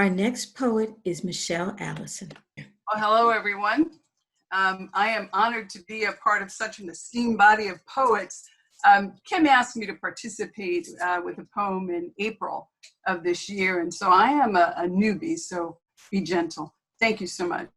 Our next poet is Michelle Allison. Well, hello, everyone. I am honored to be a part of such an esteemed body of poets. Kim asked me to participate with a poem in April of this year, and so I am a newbie, so be gentle. Thank you so much.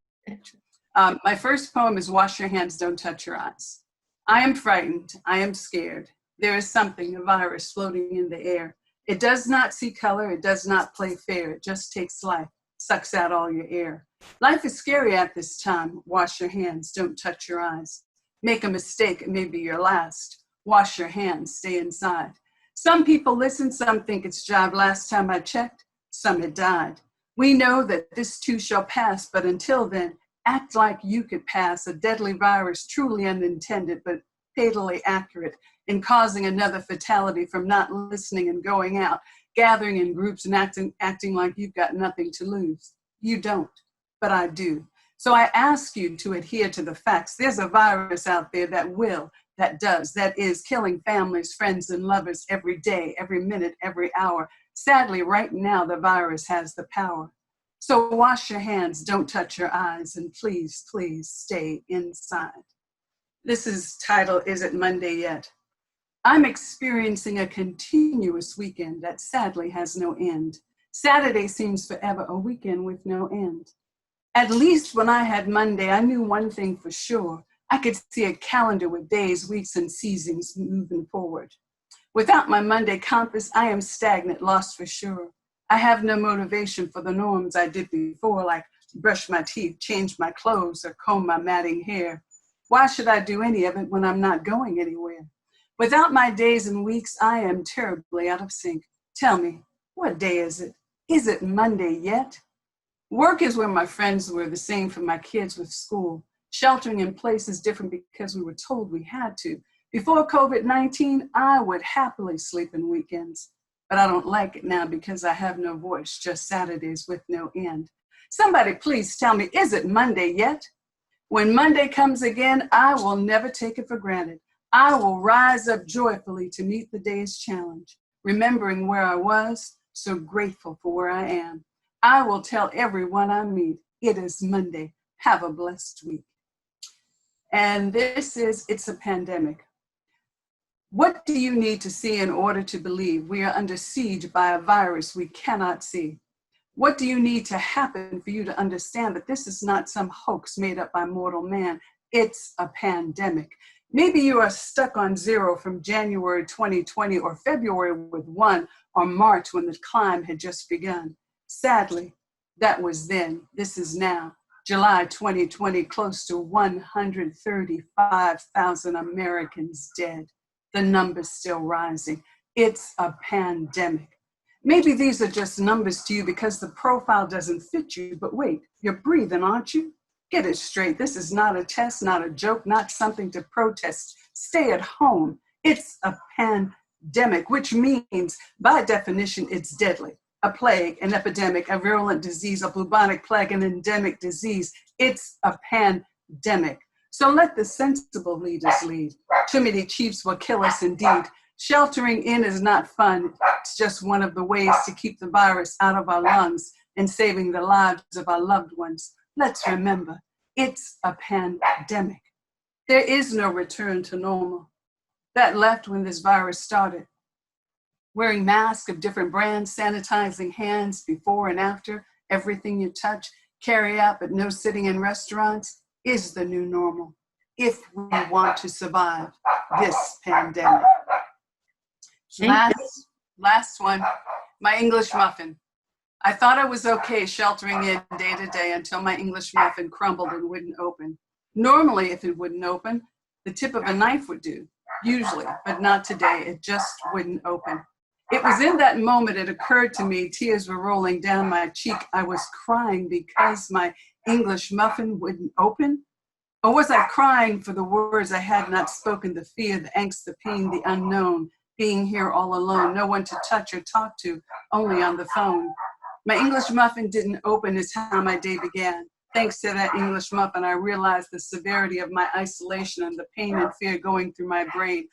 My first poem is Wash Your Hands, Don't Touch Your Eyes. I am frightened. I am scared. There is something, a virus floating in the air. It does not see color. It does not play fair. It just takes life, sucks out all your air. Life is scary at this time. Wash your hands. Don't touch your eyes. Make a mistake. It may be your last. Wash your hands. Stay inside. Some people listen. Some think it's jive. Last time I checked, some had died. We know that this too shall pass, but until then, act like you could pass a deadly virus, truly unintended, but fatally accurate in causing another fatality from not listening and going out, gathering in groups and acting like you've got nothing to lose. You don't, but I do. So I ask you to adhere to the facts. There's a virus out there that will, that does, that is killing families, friends, and lovers every day, every minute, every hour. Sadly, right now, the virus has the power. So wash your hands, don't touch your eyes, and please, please stay inside. This is titled, Is It Monday Yet? I'm experiencing a continuous weekend that sadly has no end. Saturday seems forever, a weekend with no end. At least when I had Monday, I knew one thing for sure. I could see a calendar with days, weeks, and seasons moving forward. Without my Monday compass, I am stagnant, lost for sure. I have no motivation for the norms I did before, like brush my teeth, change my clothes, or comb my matting hair. Why should I do any of it when I'm not going anywhere? Without my days and weeks, I am terribly out of sync. Tell me, what day is it? Is it Monday yet? Work is where my friends were, the same for my kids with school. Sheltering in place is different because we were told we had to. Before COVID-19, I would happily sleep in weekends, but I don't like it now because I have no voice, just Saturdays with no end. Somebody please tell me, is it Monday yet? When Monday comes again, I will never take it for granted. I will rise up joyfully to meet the day's challenge, remembering where I was, so grateful for where I am. I will tell everyone I meet, it is Monday. Have a blessed week. And this is It's a Pandemic. What do you need to see in order to believe we are under siege by a virus we cannot see? What do you need to happen for you to understand that this is not some hoax made up by mortal man? It's a pandemic. Maybe you are stuck on 0 from January 2020 or February with 1 or March when the climb had just begun. Sadly, that was then. This is now. July 2020, close to 135,000 Americans dead. The number's still rising. It's a pandemic. Maybe these are just numbers to you because the profile doesn't fit you, but wait, you're breathing, aren't you? Get it straight. This is not a test, not a joke, not something to protest. Stay at home. It's a pandemic, which means, by definition, it's deadly. A plague, an epidemic, a virulent disease, a bubonic plague, an endemic disease. It's a pandemic. So let the sensible leaders lead. Too many chiefs will kill us indeed. Sheltering in is not fun. It's just one of the ways to keep the virus out of our lungs and saving the lives of our loved ones. Let's remember, it's a pandemic. There is no return to normal. That left when this virus started. Wearing masks of different brands, sanitizing hands before and after, everything you touch, carry out but no sitting in restaurants is the new normal if we want to survive this pandemic. Last one, my English muffin. I thought I was okay sheltering in day to day until my English muffin crumbled and wouldn't open. Normally, if it wouldn't open, the tip of a knife would do, usually, but not today. It just wouldn't open. It was in that moment it occurred to me, tears were rolling down my cheek. I was crying because my English muffin wouldn't open? Or was I crying for the words I had not spoken, the fear, the angst, the pain, the unknown, being here all alone, no one to touch or talk to, only on the phone? My English muffin didn't open is how my day began. Thanks to that English muffin, I realized the severity of my isolation and the pain and fear going through my brain.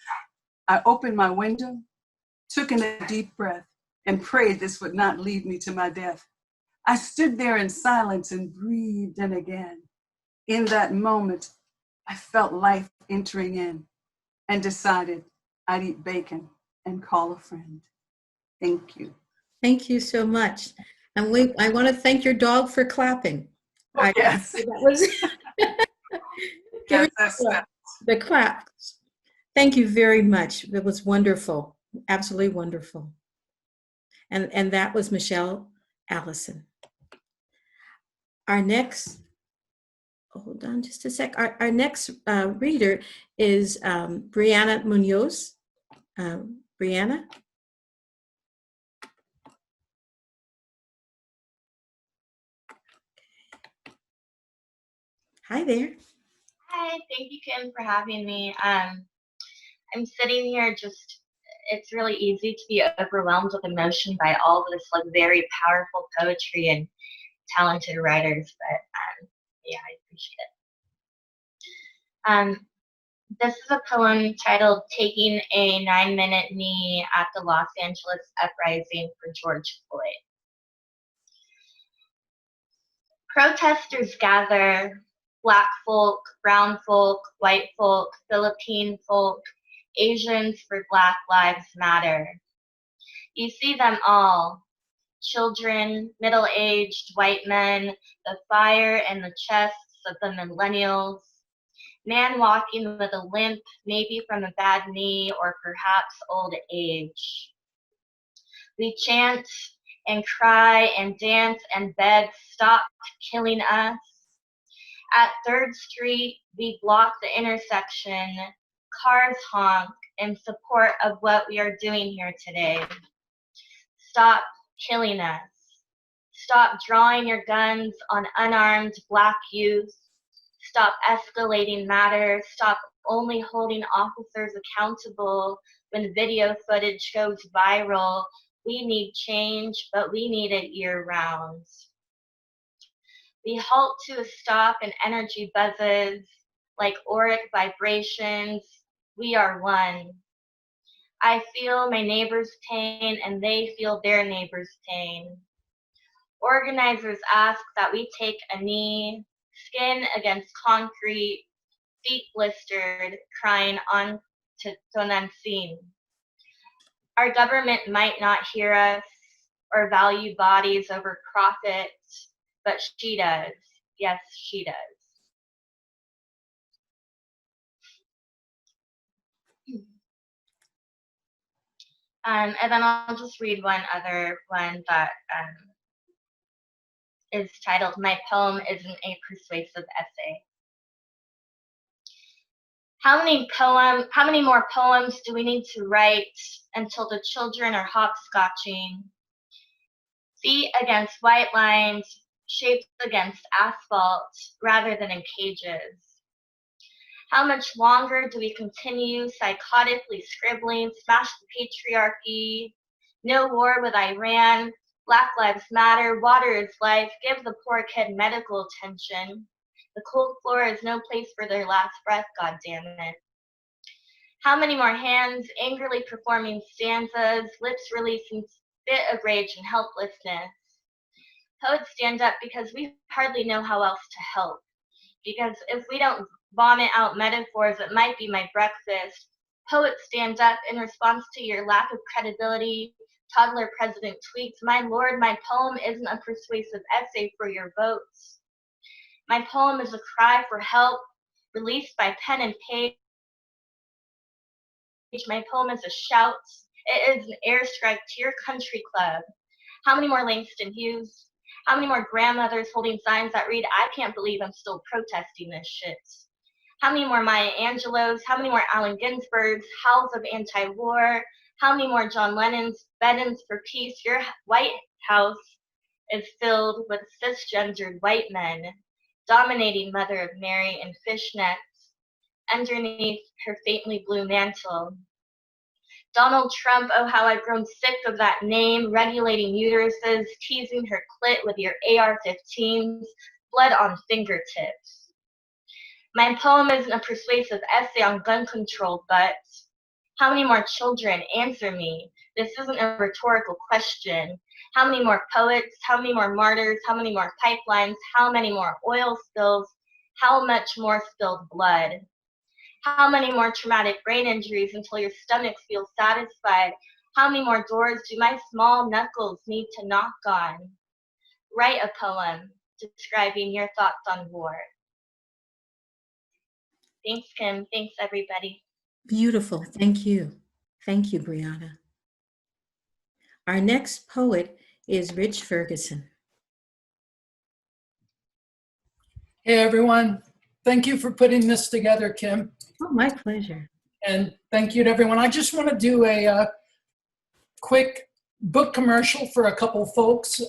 I opened my window, took in a deep breath, and prayed this would not lead me to my death. I stood there in silence and breathed in again. In that moment, I felt life entering in and decided I'd eat bacon and call a friend. Thank you. Thank you so much. And I want to thank your dog for clapping. Oh, yes. That was Yes, the claps. Thank you very much. It was wonderful, absolutely wonderful. And that was Michelle Allison. Our next, hold on just a sec. Our next reader is Brianna Munoz. Brianna? Hi there. Hi, thank you, Kim, for having me. I'm sitting here it's really easy to be overwhelmed with emotion by all this like very powerful poetry and talented writers, but yeah, I appreciate it. This is a poem titled Taking a 9-Minute Knee at the Los Angeles Uprising for George Floyd. Protesters gather, Black folk, brown folk, white folk, Philippine folk, Asians for Black Lives Matter. You see them all, children, middle-aged white men, the fire in the chests of the millennials, man walking with a limp, maybe from a bad knee or perhaps old age. We chant and cry and dance and beg, stop killing us. At 3rd Street, we block the intersection. Cars honk in support of what we are doing here today. Stop killing us. Stop drawing your guns on unarmed Black youth. Stop escalating matters. Stop only holding officers accountable when video footage goes viral. We need change, but we need it year-round. We halt to a stop and energy buzzes like auric vibrations. We are one. I feel my neighbor's pain and they feel their neighbor's pain. Organizers ask that we take a knee, skin against concrete, feet blistered, crying on to an unseen. Our government might not hear us or value bodies over profit, but she does. Yes, she does. And then I'll just read one other one that is titled My Poem Isn't a Persuasive Essay. How many more poems do we need to write until the children are hopscotching? Feet against white lines, shaped against asphalt, rather than in cages. How much longer do we continue psychotically scribbling, smash the patriarchy, no war with Iran, Black Lives Matter, water is life, give the poor kid medical attention. The cold floor is no place for their last breath, goddammit. How many more hands angrily performing stanzas, lips releasing spit of rage and helplessness? Poets stand up because we hardly know how else to help. Because if we don't vomit out metaphors, it might be my breakfast. Poets stand up in response to your lack of credibility. Toddler President tweets, my lord, my poem isn't a persuasive essay for your votes. My poem is a cry for help, released by pen and page. My poem is a shout. It is an airstrike to your country club. How many more Langston Hughes? How many more grandmothers holding signs that read, I can't believe I'm still protesting this shit? How many more Maya Angelos? How many more Allen Ginsbergs? Howls of anti-war? How many more John Lennons, Bennons for peace? Your White House is filled with cisgendered white men, dominating Mother of Mary in fishnets underneath her faintly blue mantle. Donald Trump, oh how I've grown sick of that name, regulating uteruses, teasing her clit with your AR-15s, blood on fingertips. My poem isn't a persuasive essay on gun control, but how many more children? Answer me. This isn't a rhetorical question. How many more poets? How many more martyrs? How many more pipelines? How many more oil spills? How much more spilled blood? How many more traumatic brain injuries until your stomach feels satisfied? How many more doors do my small knuckles need to knock on? Write a poem describing your thoughts on war. Thanks, Kim. Thanks, everybody. Beautiful. Thank you. Thank you, Brianna. Our next poet is Rich Ferguson. Hey, everyone. Thank you for putting this together, Kim. Oh, my pleasure. And thank you to everyone. I just want to do a quick book commercial for a couple folks.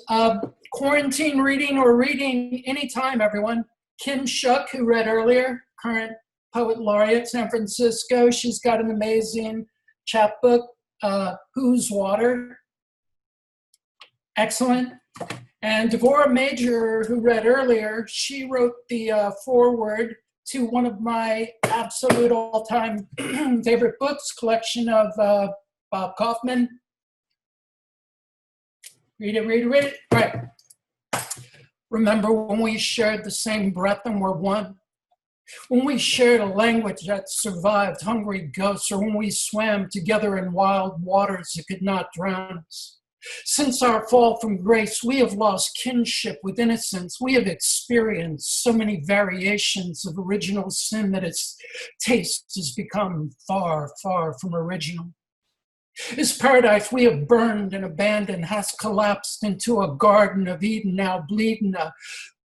Quarantine reading or reading anytime, everyone. Kim Shuck, who read earlier, current poet laureate, San Francisco. She's got an amazing chapbook, Who's Water? Excellent. And Devorah Major, who read earlier, she wrote the foreword to one of my absolute all-time favorite books, collection of Bob Kaufman. Read it. Right. Remember when we shared the same breath and were one? When we shared a language that survived hungry ghosts, or when we swam together in wild waters that could not drown us. Since our fall from grace, we have lost kinship with innocence. We have experienced so many variations of original sin that its taste has become far, far from original. This paradise we have burned and abandoned has collapsed into a Garden of Eden, now bleeding a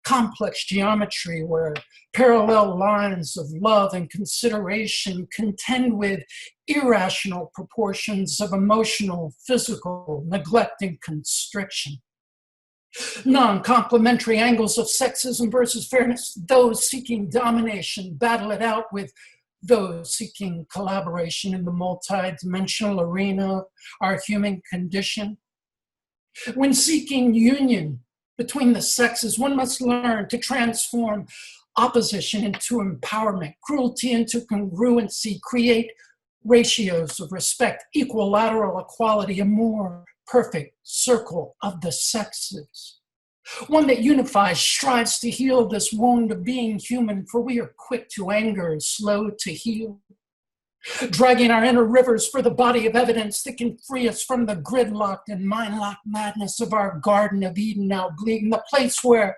complex geometry where parallel lines of love and consideration contend with irrational proportions of emotional, physical neglect and constriction. Non-complementary angles of sexism versus fairness, those seeking domination battle it out with those seeking collaboration in the multi-dimensional arena of our human condition. When seeking union between the sexes, one must learn to transform opposition into empowerment, cruelty into congruency, create ratios of respect, equilateral equality, a more perfect circle of the sexes. One that unifies, strives to heal this wound of being human, for we are quick to anger, slow to heal. Dragging our inner rivers for the body of evidence that can free us from the gridlocked and mind-locked madness of our Garden of Eden, now bleeding, the place where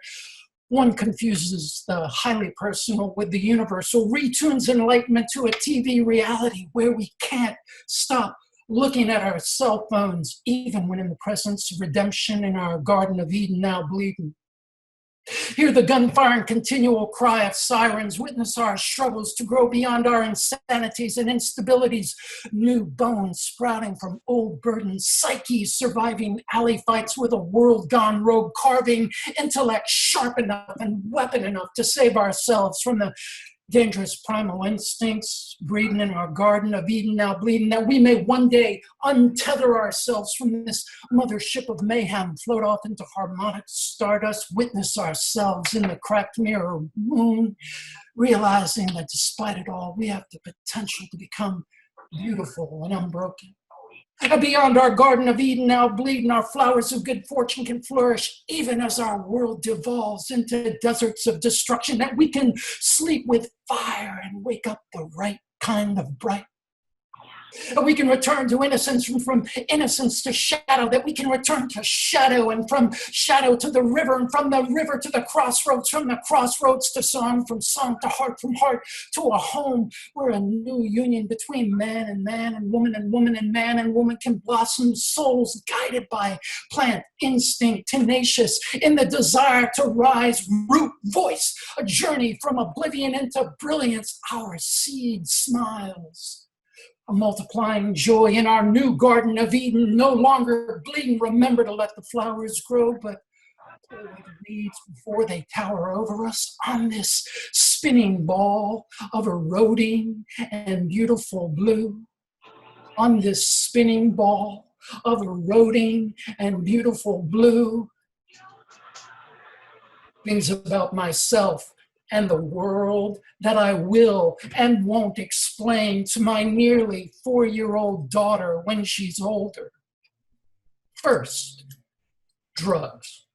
one confuses the highly personal with the universal, retunes enlightenment to a TV reality where we can't stop looking at our cell phones, even when in the presence of redemption in our Garden of Eden, now bleeding. Hear the gunfire and continual cry of sirens, witness our struggles to grow beyond our insanities and instabilities, new bones sprouting from old burdens, psyches surviving alley fights with a world gone rogue, carving intellect sharp enough and weapon enough to save ourselves from the dangerous primal instincts breeding in our Garden of Eden, now bleeding, that we may one day untether ourselves from this mothership of mayhem, float off into harmonic stardust, witness ourselves in the cracked mirror moon, realizing that despite it all, we have the potential to become beautiful and unbroken. Beyond our Garden of Eden, now bleeding, our flowers of good fortune can flourish, even as our world devolves into deserts of destruction, that we can sleep with fire and wake up the right kind of bright. That we can return to innocence, and from innocence to shadow, that we can return to shadow, and from shadow to the river, and from the river to the crossroads, from the crossroads to song to heart, from heart to a home where a new union between man and woman and man and woman can blossom, souls guided by plant instinct, tenacious in the desire to rise, root, voice, a journey from oblivion into brilliance. Our seed smiles. A multiplying joy in our new Garden of Eden, no longer bleeding. Remember to let the flowers grow, but pull away the weeds before they tower over us on this spinning ball of eroding and beautiful blue. On this spinning ball of eroding and beautiful blue. Things about myself and the world that I will and won't explain to my nearly 4-year-old daughter when she's older. First, drugs.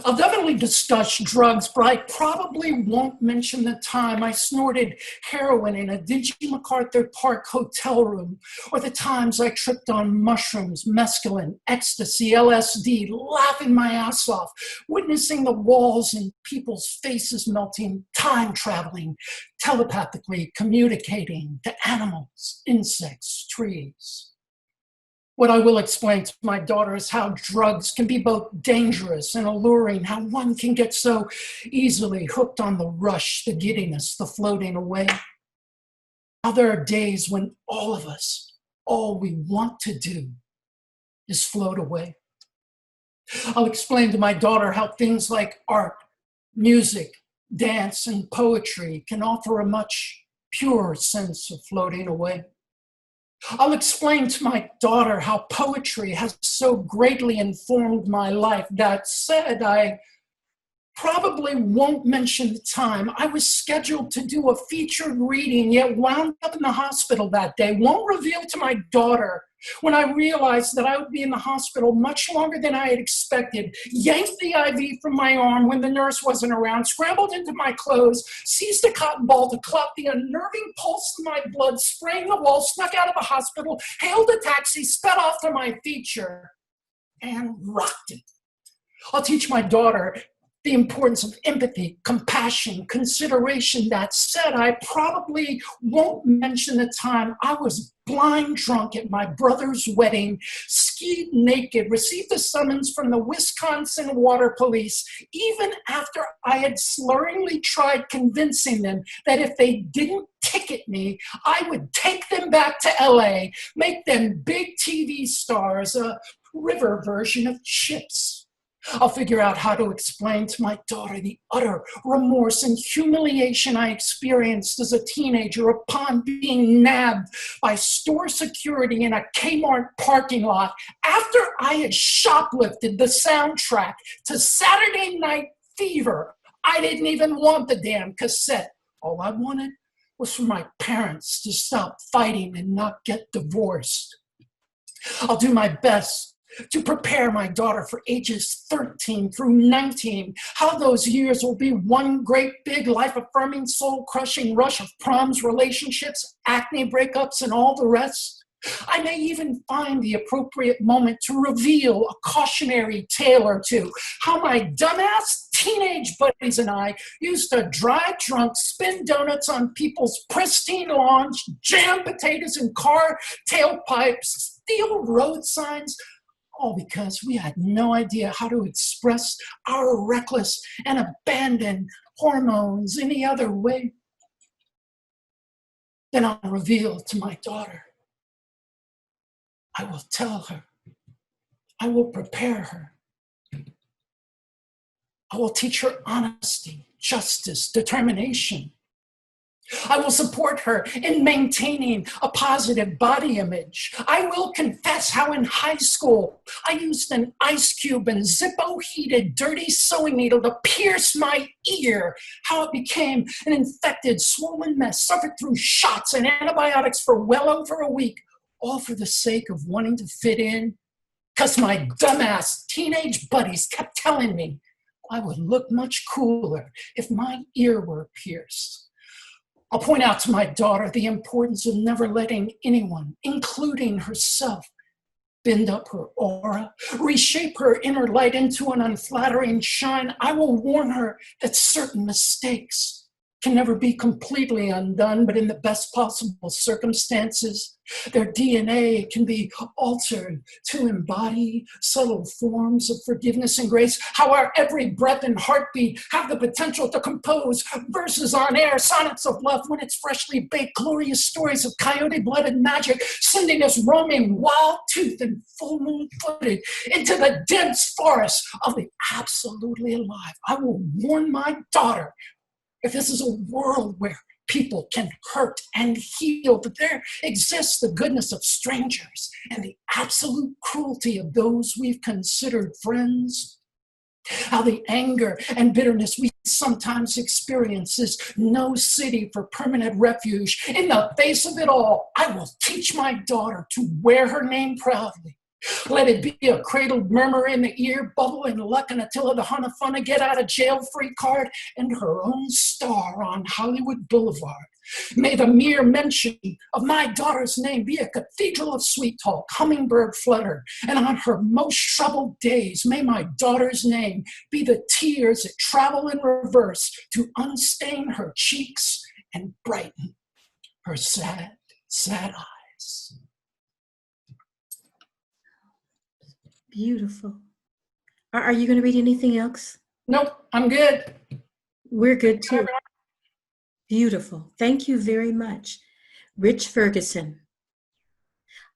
I'll definitely discuss drugs, but I probably won't mention the time I snorted heroin in a dingy MacArthur Park hotel room, or the times I tripped on mushrooms, mescaline, ecstasy, LSD, laughing my ass off, witnessing the walls and people's faces melting, time traveling, telepathically communicating to animals, insects, trees. What I will explain to my daughter is how drugs can be both dangerous and alluring, how one can get so easily hooked on the rush, the giddiness, the floating away. How there are days when all of us, all we want to do is float away. I'll explain to my daughter how things like art, music, dance, and poetry can offer a much purer sense of floating away. I'll explain to my daughter how poetry has so greatly informed my life. That said, I probably won't mention the time I was scheduled to do a featured reading, yet wound up in the hospital that day. Won't reveal to my daughter when I realized that I would be in the hospital much longer than I had expected, yanked the IV from my arm when the nurse wasn't around, scrambled into my clothes, seized a cotton ball to clot the unnerving pulse in my blood, spraying the wall, snuck out of the hospital, hailed a taxi, sped off to my feature, and rocked it. I'll teach my daughter the importance of empathy, compassion, consideration. That said, I probably won't mention the time I was blind drunk at my brother's wedding, skied naked, received a summons from the Wisconsin Water Police, even after I had slurringly tried convincing them that if they didn't ticket me, I would take them back to LA, make them big TV stars, a river version of Chips. I'll figure out how to explain to my daughter the utter remorse and humiliation I experienced as a teenager upon being nabbed by store security in a Kmart parking lot after I had shoplifted the soundtrack to Saturday Night Fever. I didn't even want the damn cassette. All I wanted was for my parents to stop fighting and not get divorced. I'll do my best to prepare my daughter for ages 13 through 19, how those years will be one great big life-affirming, soul-crushing rush of proms, relationships, acne breakups, and all the rest. I may even find the appropriate moment to reveal a cautionary tale or two, how my dumbass teenage buddies and I used to drive drunk, spin donuts on people's pristine lawns, jam potatoes in car tailpipes, steal road signs, all because we had no idea how to express our reckless and abandoned hormones any other way. Then I'll reveal to my daughter. I will tell her. I will prepare her. I will teach her honesty, justice, determination. I will support her in maintaining a positive body image. I will confess how in high school I used an ice cube and Zippo-heated dirty sewing needle to pierce my ear, how it became an infected, swollen mess, suffered through shots and antibiotics for well over a week, all for the sake of wanting to fit in, because my dumbass teenage buddies kept telling me I would look much cooler if my ear were pierced. I'll point out to my daughter the importance of never letting anyone, including herself, bend up her aura, reshape her inner light into an unflattering shine. I will warn her that certain mistakes can never be completely undone, but in the best possible circumstances, their DNA can be altered to embody subtle forms of forgiveness and grace. How our every breath and heartbeat have the potential to compose verses on air, sonnets of love when it's freshly baked, glorious stories of coyote-blooded magic, sending us roaming wild-toothed and full moon-footed into the dense forest of the absolutely alive. I will warn my daughter, if this is a world where people can hurt and heal, that there exists the goodness of strangers and the absolute cruelty of those we've considered friends. How the anger and bitterness we sometimes experience is no city for permanent refuge. In the face of it all, I will teach my daughter to wear her name proudly, Let it be a cradled murmur in the ear, bubble in luck and Attila the Hun of Fun, a get out of jail free card, and her own star on Hollywood Boulevard. May the mere mention of my daughter's name be a cathedral of sweet talk, hummingbird flutter, and on her most troubled days, may my daughter's name be the tears that travel in reverse to unstain her cheeks and brighten her sad, sad eyes. Beautiful. Are you going to read anything else? Nope, I'm good. We're good too. Beautiful. Thank you very much. Rich Ferguson.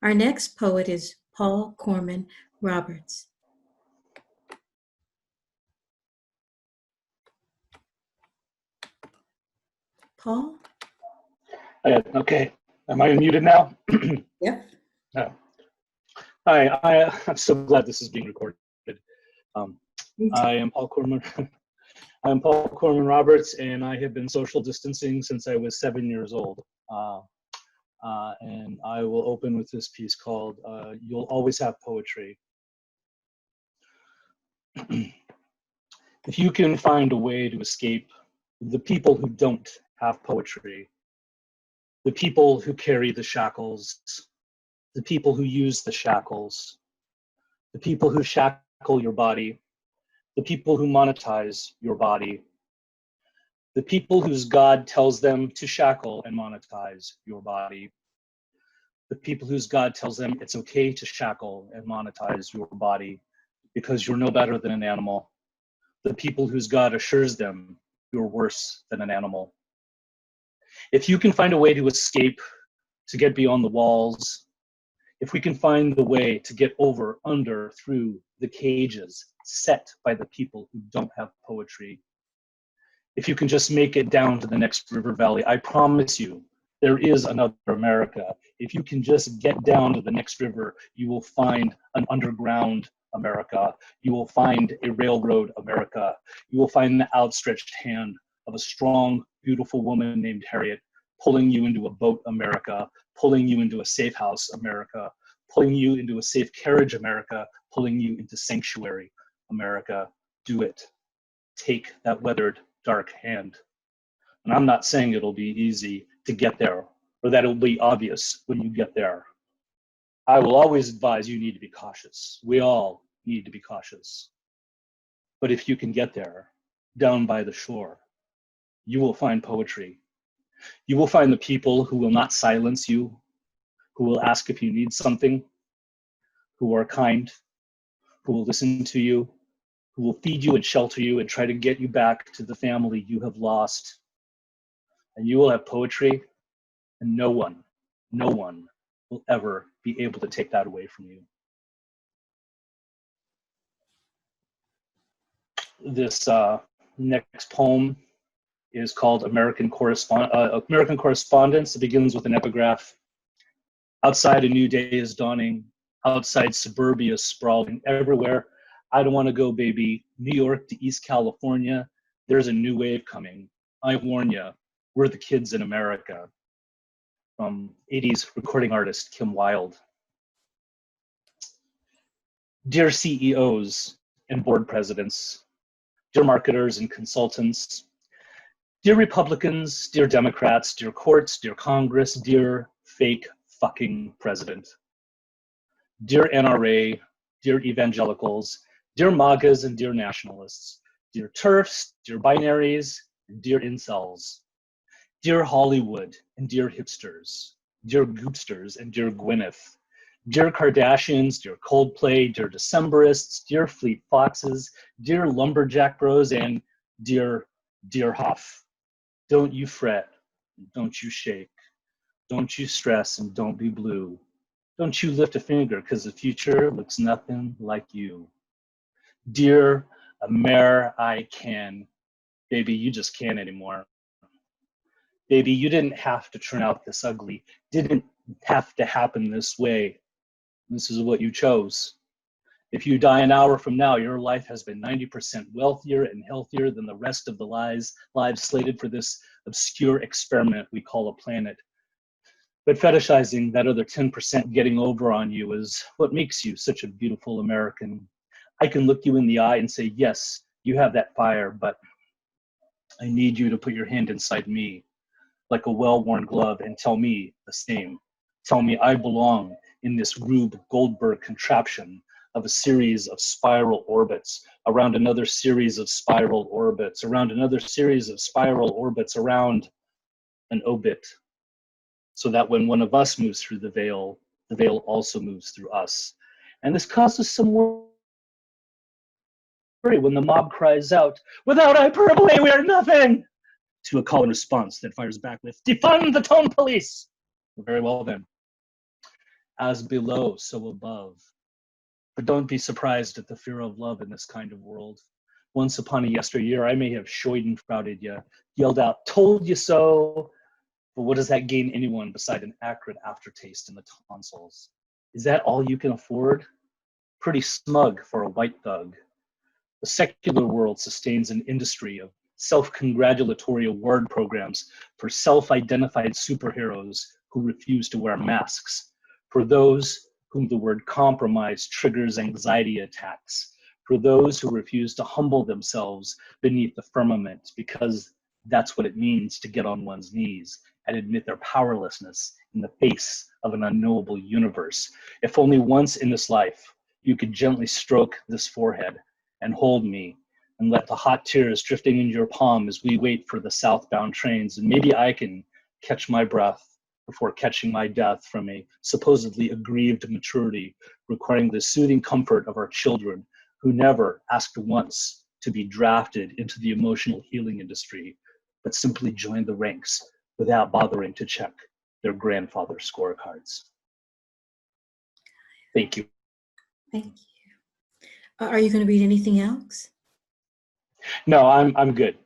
Our next poet is Paul Corman Roberts. Paul? Okay. Am I unmuted now? Yep. No. Hi, I'm so glad this is being recorded. I am Paul Corman. I'm Paul Corman Roberts, and I have been social distancing since I was 7 years old. And I will open with this piece called You'll Always Have Poetry. If you can find a way to escape the people who don't have poetry, the people who carry the shackles, the people who use the shackles, the people who shackle your body, the people who monetize your body, the people whose God tells them to shackle and monetize your body, the people whose God tells them it's okay to shackle and monetize your body because you're no better than an animal, the people whose God assures them you're worse than an animal. If you can find a way to escape, to get beyond the walls, if we can find the way to get over, under, through the cages set by the people who don't have poetry, if you can just make it down to the next river valley, I promise you, there is another America. If you can just get down to the next river, you will find an underground America. You will find a railroad America. You will find the outstretched hand of a strong, beautiful woman named Harriet pulling you into a boat America, pulling you into a safe house America, pulling you into a safe carriage America, pulling you into sanctuary America. Do it. Take that weathered, dark hand. And I'm not saying it'll be easy to get there or that it'll be obvious when you get there. I will always advise you need to be cautious. We all need to be cautious. But if you can get there, down by the shore, you will find poetry. You will find the people who will not silence you, who will ask if you need something, who are kind, who will listen to you, who will feed you and shelter you and try to get you back to the family you have lost. And you will have poetry, and no one will ever be able to take that away from you. This next poem is called American Correspondence. It begins with an epigraph. Outside a new day is dawning. Outside suburbia sprawling everywhere. I don't want to go, baby. New York to East California. There's a new wave coming. I warn ya, we're the kids in America. From 80s recording artist Kim Wilde. Dear CEOs and board presidents, dear marketers and consultants, dear Republicans, dear Democrats, dear courts, dear Congress, dear fake fucking president. Dear NRA, dear evangelicals, dear MAGAs and dear nationalists, dear TERFs, dear binaries, and dear incels. Dear Hollywood and dear hipsters, dear goopsters and dear Gwyneth, dear Kardashians, dear Coldplay, dear Decemberists, dear Fleet Foxes, dear Lumberjack Bros, and dear Huff. Don't you fret, don't you shake, don't you stress, and don't be blue. Don't you lift a finger, because the future looks nothing like you. Dear Amer-I-Can, baby, you just can't anymore. Baby, you didn't have to turn out this ugly. Didn't have to happen this way. This is what you chose. If you die an hour from now, your life has been 90% wealthier and healthier than the rest of the lives slated for this obscure experiment we call a planet. But fetishizing that other 10% getting over on you is what makes you such a beautiful American. I can look you in the eye and say, yes, you have that fire, but I need you to put your hand inside me like a well-worn glove and tell me the same. Tell me I belong in this Rube Goldberg contraption of a series of spiral orbits around another series of spiral orbits, around another series of spiral orbits, around an obit, so that when one of us moves through the veil also moves through us. And this causes some worry when the mob cries out, "Without hyperbole, we are nothing!" to a call and response that fires back with, "Defund the tone police!" Very well then. As below, so above. But don't be surprised at the fear of love in this kind of world. Once upon a yesteryear, I may have schadenfreudet you, yelled out, "Told you so!" But what does that gain anyone beside an acrid aftertaste in the tonsils? Is that all you can afford? Pretty smug for a white thug. The secular world sustains an industry of self-congratulatory award programs for self-identified superheroes who refuse to wear masks, for those whom the word compromise triggers anxiety attacks, for those who refuse to humble themselves beneath the firmament because that's what it means to get on one's knees and admit their powerlessness in the face of an unknowable universe. If only once in this life you could gently stroke this forehead and hold me and let the hot tears drifting into your palm as we wait for the southbound trains, and maybe I can catch my breath before catching my death from a supposedly aggrieved maturity requiring the soothing comfort of our children who never asked once to be drafted into the emotional healing industry, but simply joined the ranks without bothering to check their grandfather's scorecards. Thank you. Thank you. Are you going to read anything else? No, I'm good.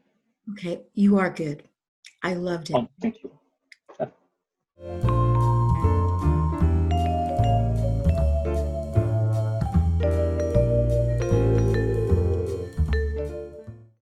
Okay, you are good. I loved it. Thank you.